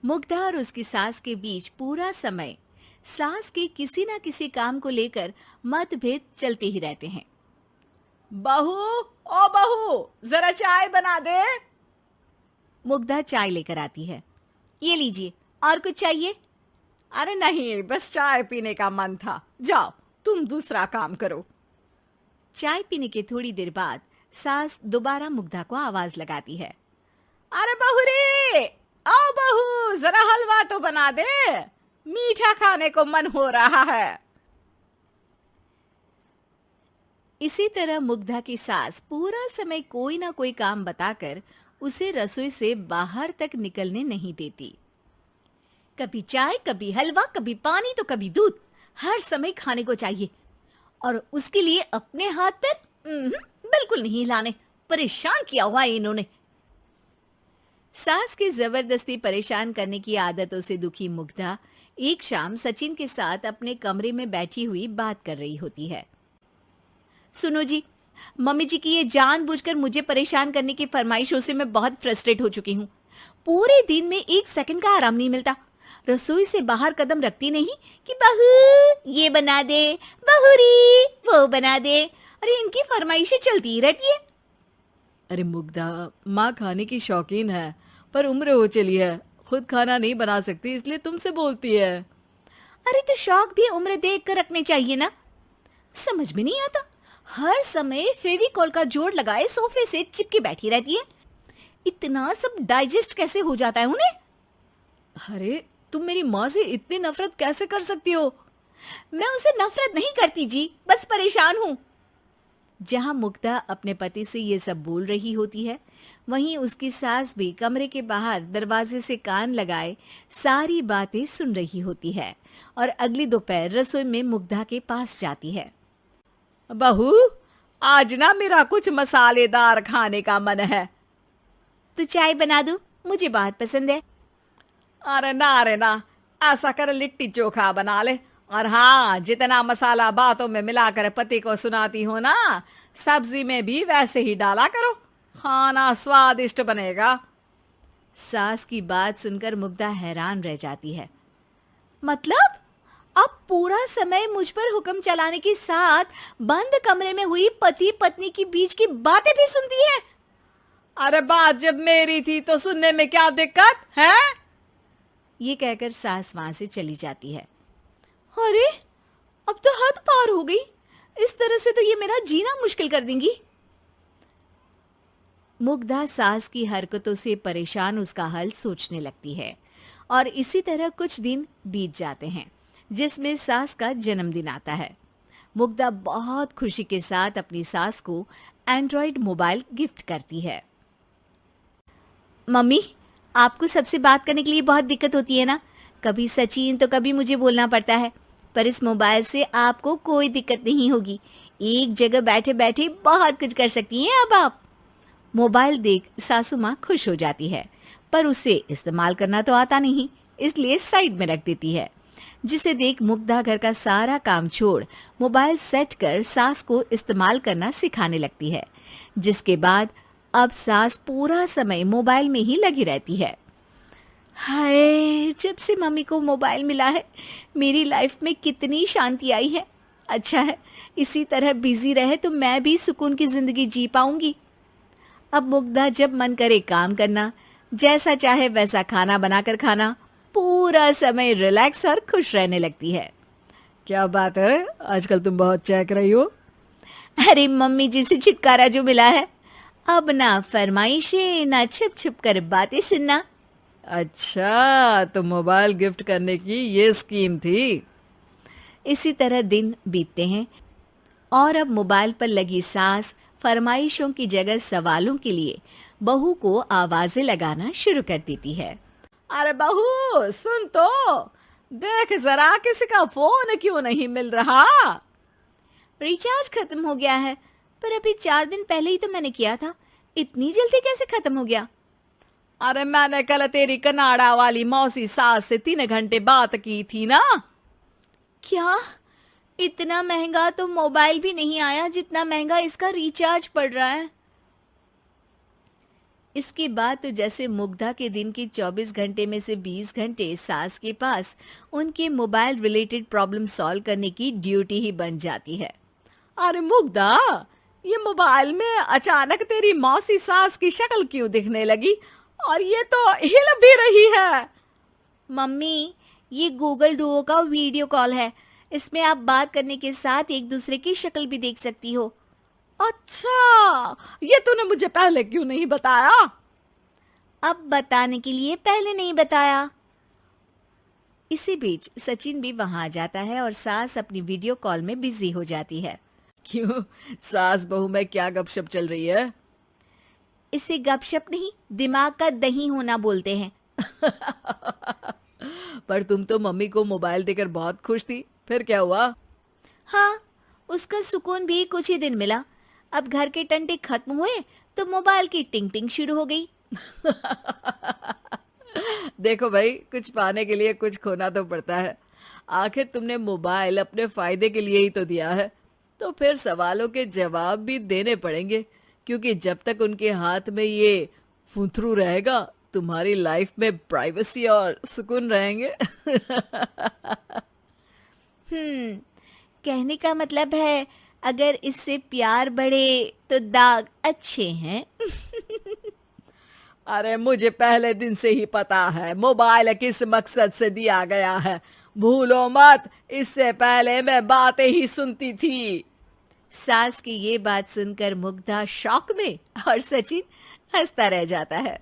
मुग्धा और उसकी सास के बीच पूरा समय सास के किसी न किसी काम को लेकर मतभेद चलते ही रहते हैं। बहू, ओ बहू, जरा चाय बना दे। मुग्धा चाय लेकर आती है। ये लीजिए, और कुछ चाहिए? अरे नहीं, बस चाय पीने का मन था। जाओ, तुम दूसरा काम करो। चाय पीने के थोड़ी देर बाद सास दोबारा मुग्धा को आवाज लगाती है। अरे बहू रे, आओ बहू, जरा हलवा तो बना दे, मीठा खाने को मन हो रहा है। इसी तरह मुग्धा की सास पूरा समय कोई ना कोई काम बताकर उसे रसोई से बाहर तक निकलने नहीं देती। कभी चाय, कभी हलवा, कभी पानी तो कभी दूध, हर समय खाने को चाहिए। और उसके लिए अपने हाथ पैर बिल्कुल नहीं हिलाने। परेशान किया हुआ है इन्होंने। सास की जबरदस्ती परेशान करने की आदतों से दुखी मुग्धा एक शाम सचिन के साथ अपने कमरे में बैठी हुई बात कर रही होती है। सुनो जी, मम्मी जी की ये जानबूझकर मुझे परेशान करने की फरमाइशों से मैं बहुत फ्रस्ट्रेट हो चुकी हूँ। पूरे दिन में एक सेकंड का आराम नहीं मिलता। रसोई से बाहर कदम रखती नहीं कि बहू ये बना दे, बहुरी वो बना दे। अरे इनकी फरमाइशें चलती ही रहती है। अरे मुग्धा, माँ खाने की शौकीन है, पर उम्र हो चली है, खुद खाना नहीं बना सकती, इसलिए तुमसे बोलती है। अरे तो शौक भी उम्र देख कर रखने चाहिए ना। समझ में नहीं आता, हर समय फेविकॉल का जोड़ लगाए सोफे से चिपकी बैठी रहती है। इतना सब डाइजेस्ट कैसे हो जाता है उन्हें? अरे तुम मेरी माँ से इतनी नफरत कैसे कर सकती हो? मैं उनसे नफरत नहीं करती जी, बस परेशान हूँ। जहां मुग्धा अपने पति से ये सब बोल रही होती है, वहीं उसकी सास भी कमरे के बाहर दरवाजे से कान लगाए सारी बातें सुन रही होती है और अगली दोपहर रसोई में मुग्धा के पास जाती है। बहू, आज ना मेरा कुछ मसालेदार खाने का मन है। तो चाय बना दूं? मुझे बहुत पसंद है। अरे ना, ऐसा कर लिट्टी चोखा बना ले। और हाँ, जितना मसाला बातों में मिलाकर पति को सुनाती हो ना, सब्जी में भी वैसे ही डाला करो, खाना स्वादिष्ट बनेगा। सास की बात सुनकर मुग्धा हैरान रह जाती है। मतलब अब पूरा समय मुझ पर हुक्म चलाने के साथ बंद कमरे में हुई पति पत्नी की बीच की बातें भी सुनती है? अरे बात जब मेरी थी तो सुनने में क्या दिक्कत है? ये कहकर सास वहां से चली जाती है। अरे अब तो हद पार हो गई। इस तरह से तो ये मेरा जीना मुश्किल कर देंगी। मुग्धा सास की हरकतों से परेशान उसका हल सोचने लगती है और इसी तरह कुछ दिन बीत जाते हैं, जिसमें सास का जन्मदिन आता है। मुग्धा बहुत खुशी के साथ अपनी सास को एंड्रॉइड मोबाइल गिफ्ट करती है। मम्मी, आपको सबसे बात करने के लिए बहुत दिक्कत होती है ना? कभी सचिन तो कभी मुझे बोलना पड़ता है, पर इस मोबाइल से आपको कोई दिक्कत नहीं होगी। एक जगह बैठे बैठे बहुत कुछ कर सकती हैं अब आप। मोबाइल देख सासू माँ खुश हो जाती है, पर उसे इस्तेमाल करना तो आता नहीं, इसलिए साइड में रख देती है। जिसे देख मुग्धा घर का सारा काम छोड़ मोबाइल सेट कर सास को इस्तेमाल करना सिखाने लगती है, जिसके बाद अब सास पूरा समय मोबाइल में ही लगी रहती है। हाय, जब से मम्मी को मोबाइल मिला है मेरी लाइफ में कितनी शांति आई है। अच्छा है, इसी तरह बिजी रहे तो मैं भी सुकून की जिंदगी जी पाऊंगी। अब मुग्धा जब मन करे काम करना, जैसा चाहे वैसा खाना बनाकर खाना, पूरा समय रिलैक्स और खुश रहने लगती है। क्या बात है, आजकल तुम बहुत चहक रही हो। अरे मम्मी जी से छुटकारा जो मिला है, अब ना फरमाइशें ना छुप छुप कर बातें सुनना। अच्छा, तो मोबाइल गिफ्ट करने की ये स्कीम थी। इसी तरह दिन बीतते हैं और अब मोबाइल पर लगी सास फरमाइशों की जगह सवालों के लिए बहू को आवाजें लगाना शुरू कर देती है। अरे बहू, सुन तो, देख जरा किसी का फोन क्यों नहीं मिल रहा? रिचार्ज खत्म हो गया है, पर अभी 4 दिन पहले ही तो मैंने किया था। इतनी जल्दी कैसे खत्म हो गया? अरे मैंने कल तेरी कनाडा वाली मौसी सास से 3 घंटे बात की थी ना। क्या? इतना महंगा तो मोबाइल भी नहीं आया जितना महंगा इसका रिचार्ज पड़ रहा है। इसके बाद तो जैसे मुग्धा के दिन के 24 घंटे में से 20 घंटे सास के पास उनके मोबाइल रिलेटेड प्रॉब्लम सॉल्व करने की ड्यूटी ही बन जाती है। अरे मुग्धा, ये मोबाइल में अचानक तेरी मौसी सास की शक्ल क्यों दिखने लगी? और ये तो हिल भी रही है। मम्मी, ये गूगल डुओ का वीडियो कॉल है। इसमें आप बात करने के साथ एक दूसरे की शक्ल भी देख सकती हो। अच्छा, ये तूने मुझे पहले क्यों नहीं बताया? अब बताने के लिए पहले नहीं बताया। इसी बीच सचिन भी वहां आ जाता है और सास अपनी वीडियो कॉल में बिजी हो जाती है। क्यों, सास बहू में क्या गपशप चल रही है? इसे गपशप नहीं, दिमाग का दही होना बोलते हैं। पर तुम तो मम्मी को मोबाइल देकर बहुत खुश थी, फिर क्या हुआ? हाँ, उसका सुकून भी कुछ ही दिन मिला। अब घर के टंटे खत्म हुए तो मोबाइल की टिंग टिंग शुरू हो गई। देखो भाई, कुछ पाने के लिए कुछ खोना तो पड़ता है। आखिर तुमने मोबाइल अपने फायदे के लिए ही तो दिया है, तो फिर सवालों के जवाब भी देने पड़ेंगे, क्योंकि जब तक उनके हाथ में ये फुंथरू रहेगा, तुम्हारी लाइफ में प्राइवेसी और सुकून रहेंगे। कहने का मतलब है अगर इससे प्यार बढ़े तो दाग अच्छे हैं। अरे मुझे पहले दिन से ही पता है मोबाइल किस मकसद से दिया गया है। भूलो मत, इससे पहले मैं बातें ही सुनती थी। सास की ये बात सुनकर मुग्धा शॉक में और सचिन हंसता रह जाता है।